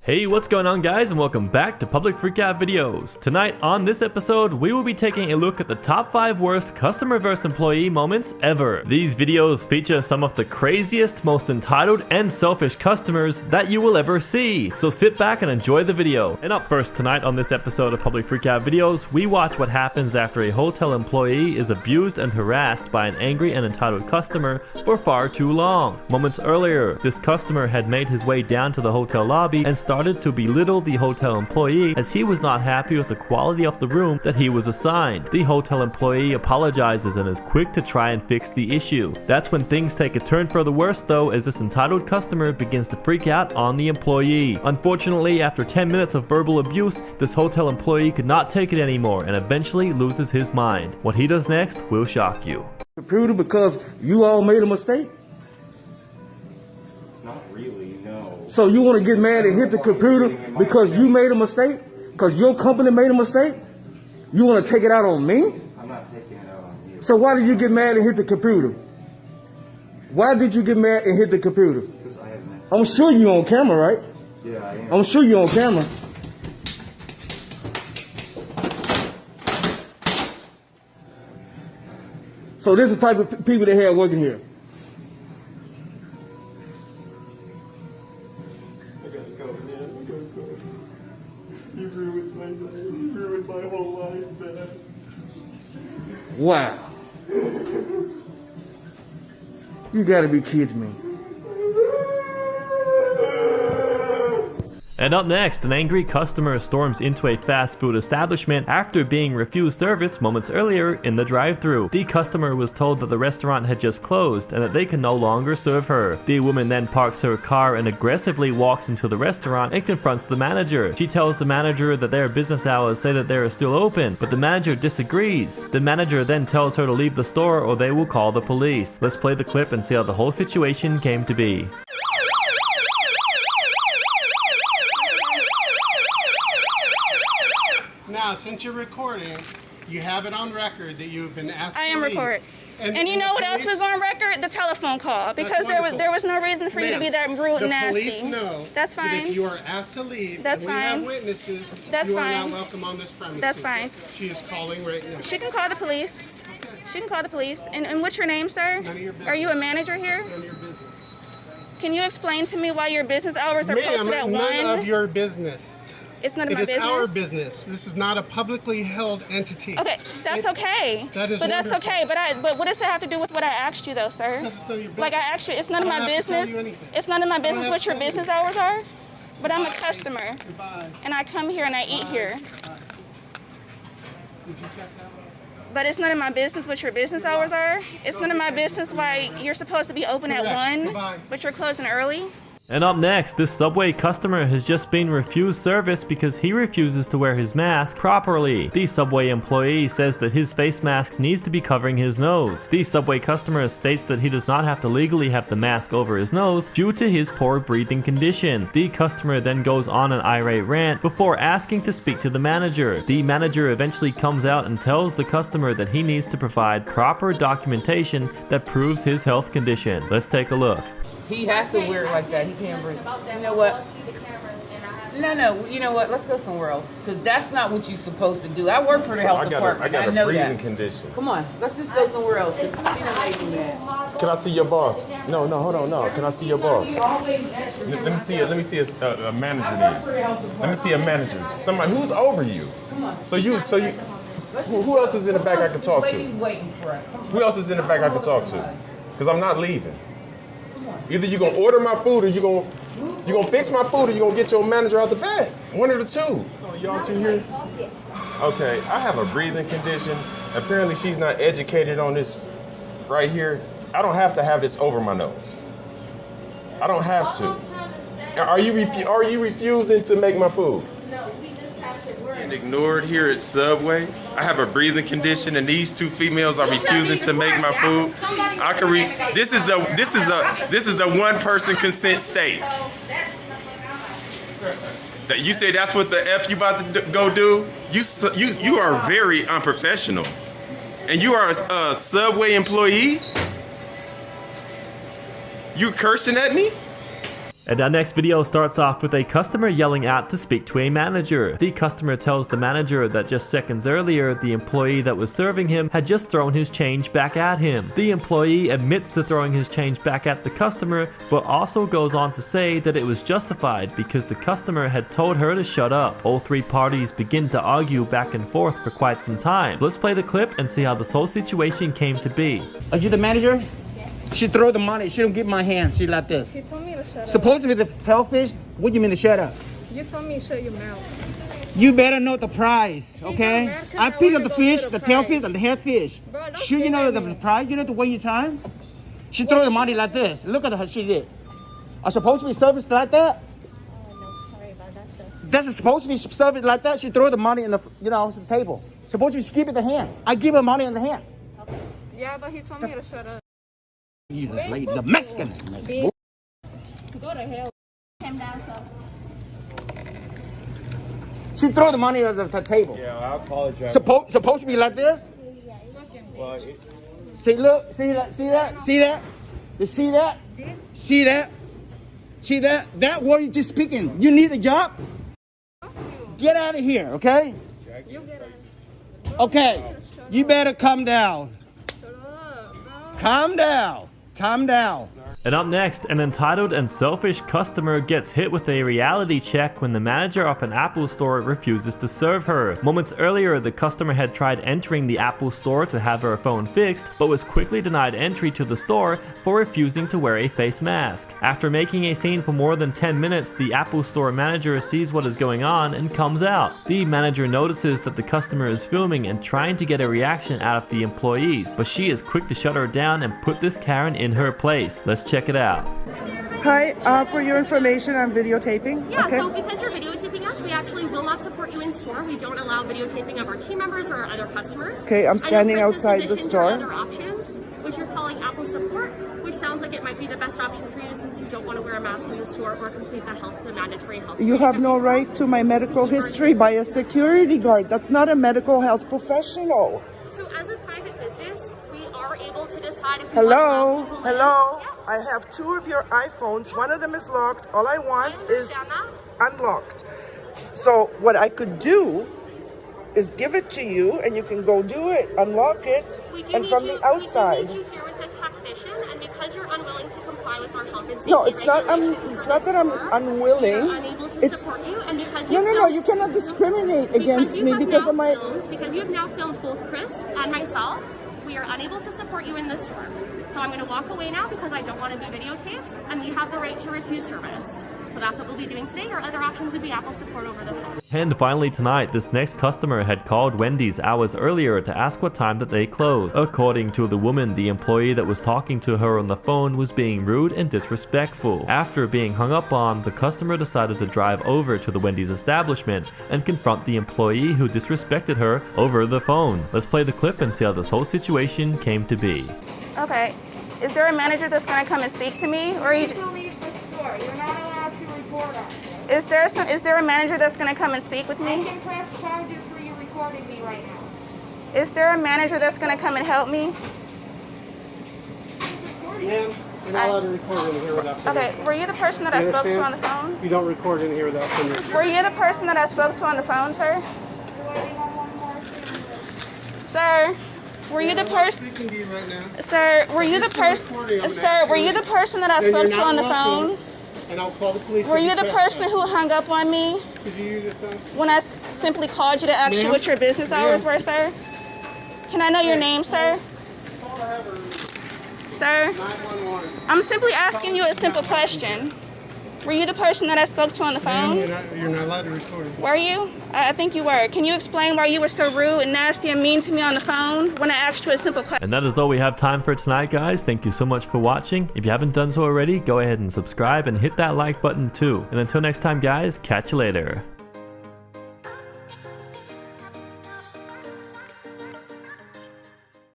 Hey, what's going on guys, and welcome back to Public Freakout Videos. Tonight on this episode, we will be taking a look at the top 5 worst customer vs employee moments ever. These videos feature some of the craziest, most entitled and selfish customers that you will ever see. So sit back and enjoy the video. And up first tonight on this episode of Public Freakout Videos, we watch what happens after a hotel employee is abused and harassed by an angry and entitled customer for far too long. Moments earlier, this customer had made his way down to the hotel lobby and started to belittle the hotel employee as he was not happy with the quality of the room that he was assigned. The hotel employee apologizes and is quick to try and fix the issue. That's when things take a turn for the worse though, as this entitled customer begins to freak out on the employee. Unfortunately, after 10 minutes of verbal abuse, this hotel employee could not take it anymore and eventually loses his mind. What he does next will shock you. Computer because you all made a mistake? Not really, no. So you want to get mad and hit the computer because you made a mistake? Because your company made a mistake? You want to take it out on me? I'm not taking it out on you. So why did you get mad and hit the computer? Why did you get mad and hit the computer? Because I have mentioned. I'm sure you're on camera, right? Yeah, I am. I'm sure you're on camera. So this is the type of people they have working here. I gotta go, man. I gotta go. You ruined my whole life, man. Wow. You gotta be kidding me. And up next, an angry customer storms into a fast food establishment after being refused service moments earlier in the drive-thru. The customer was told that the restaurant had just closed and that they can no longer serve her. The woman then parks her car and aggressively walks into the restaurant and confronts the manager. She tells the manager that their business hours say that they are still open, but the manager disagrees. The manager then tells her to leave the store or they will call the police. Let's play the clip and see how the whole situation came to be. Now, since you're recording, you have it on record that you've been asked to I am leave. recording. And you know what else was on record? The telephone call. Because there was no reason for you to be that rude and nasty. The police know That's fine. that if you are asked to leave, That's and we fine. have witnesses, That's you fine. are not welcome on this premises. That's fine. She is calling right now. She can call the police. She can call the police. And what's your name, sir? None of your business. Are you a manager here? None of your business. Can you explain to me why your business hours are posted at 1? None of your business. It's none of my It is business. our business. This is not a publicly held entity. Okay, that's okay. That is but that's wonderful. okay. But what does that have to do with what I asked you, though, sir? That's none of your business. Like I asked you, it's none of I my don't have to tell business. you anything. It's none of my business have what to your tell you. business hours are. But I'm a customer, Goodbye. and I come here and I eat here. Did you check out? But it's none of my business what your business hours are. It's none of my business why you're supposed to be open at Correct. 1, Goodbye. but you're closing early. And up next, this Subway customer has just been refused service because he refuses to wear his mask properly. The Subway employee says that his face mask needs to be covering his nose. The Subway customer states that he does not have to legally have the mask over his nose due to his poor breathing condition. The customer then goes on an irate rant before asking to speak to the manager. The manager eventually comes out and tells the customer that he needs to provide proper documentation that proves his health condition. Let's take a look. He has to wear it like that. He can't breathe. You know what? No. You know what? Let's go somewhere else. Because that's not what you're supposed to do. I work for the health department. I got a know breathing that. condition. Come on. Let's just go somewhere else. Because she done made me mad. Can I see your boss? No, hold on, no. Can I see your boss? Let me see a manager then. Let me see a manager. Somebody who's over you. So you. Who else is in the back I can talk to? Lady's waiting for us. Who else is in the back I can talk to? Because I'm not leaving. Either you're gonna order my food or you're gonna fix my food or you're gonna get your manager out the back. One of the two. Oh, y'all two here? Okay, I have a breathing condition. Apparently she's not educated on this right here. I don't have to have this over my nose. I don't have to. Are you refusing to make my food? No, we just have to. We're And ignored here at Subway. I have a breathing condition, and these two females are refusing to make my food. I can read. This is a one-person consent state. That you say that's what the F you about to go do? You are very unprofessional, and you are a Subway employee. You cursing at me? And our next video starts off with a customer yelling out to speak to a manager. The customer tells the manager that just seconds earlier, the employee that was serving him had just thrown his change back at him. The employee admits to throwing his change back at the customer, but also goes on to say that it was justified because the customer had told her to shut up. All three parties begin to argue back and forth for quite some time. Let's play the clip and see how this whole situation came to be. Are you the manager? She throw the money. She don't give my hand. She like this. You told me to shut up. Supposed to be the selfish. What do you mean to shut up? You told me to shut your mouth. You better know the price, okay? mad 'cause I I pick up wanna the go fish, to the the tail price. fish, and the head fish. Bro, don't Sure, you get know at the me. price. You know to waste your time. She throw the money like this. Look at her. She did. Are supposed to be serviced like that? Oh, no, sorry about that stuff. That's supposed to be serviced like that. She throw the money in the, the table. Supposed to be keep it in the hand. I give her money in the hand. Yeah, but he told me to shut up. You the lady, the Mexican. Bitch. Go to hell. Him down, so. She throw the money at the table. Yeah, I apologize. Supposed to be like this. Well, See, look, see that, see that, see that? You see that? See that? See that? That word you just speaking. You need a job? Get out of here, okay? You get it. Okay. You better calm down. Shut up, bro. Calm down. Calm down. And up next, an entitled and selfish customer gets hit with a reality check when the manager of an Apple store refuses to serve her. Moments earlier, the customer had tried entering the Apple store to have her phone fixed, but was quickly denied entry to the store for refusing to wear a face mask. After making a scene for more than 10 minutes, the Apple store manager sees what is going on and comes out. The manager notices that the customer is filming and trying to get a reaction out of the employees, but she is quick to shut her down and put this Karen in her place. Let's check it out. Hi, for your information, I'm videotaping. Yeah, okay. so because you're videotaping us, we actually will not support you in store. We don't allow videotaping of our team members or our other customers. Okay, I'm standing outside the store. Other options, which you're calling Apple support, which sounds like it might be the best option for you since you don't want to wear a mask in the store or complete the mandatory health. You have no right to my medical history by a security guard. That's not a medical health professional. So as a private business, we are able to decide if we Hello, want to allow people hello. in. Yeah. I have 2 of your iPhones. One of them is locked. All I want is unlocked. So what I could do is give it to you, and you can go do it, unlock it, and from the outside. We do need you here with a technician, and because you're unwilling to comply with our health and safety No, it's not. regulations It's for not the that I'm store, unwilling. we are unable to support you, and because No. You cannot discriminate against me because of my. Because you have now filmed both Chris and myself, we are unable to support you in the store. So I'm going to walk away now because I don't want to be videotaped, and you have the right to refuse service. So that's what we'll be doing today. Our other options would be Apple support over the phone. And finally tonight, this next customer had called Wendy's hours earlier to ask what time that they closed. According to the woman, the employee that was talking to her on the phone was being rude and disrespectful. After being hung up on, the customer decided to drive over to the Wendy's establishment and confront the employee who disrespected her over the phone. Let's play the clip and see how this whole situation came to be. Okay. Is there a manager that's going to come and speak to me, or are you? To leave the store. You're not allowed to report on it. Is there a manager that's going to come and speak with I me? can press charges for you recording me right now. Is there a manager that's going to come and help me? Ma'am, you're not allowed to record in here without permission. Okay. Were you the person that I spoke to on the phone? You don't record in here without permission. Were you the person that I spoke to on the phone, sir? Sir, were you the person? Speaking to you right now. Sir, were you the person? Sir, were you the person that I spoke to on the phone? And I'll call the police. Were you the person who hung up on me Did you use your phone? when I simply called you to ask you what your business hours were, sir? Can I know your name, sir? Sir, 911. I'm simply asking you a simple question. Were you the person that I spoke to on the phone? You're not allowed to record. Were you? I think you were. Can you explain why you were so rude and nasty and mean to me on the phone when I asked you a simple question? And that is all we have time for tonight, guys. Thank you so much for watching. If you haven't done so already, go ahead and subscribe and hit that like button too. And until next time, guys, catch you later.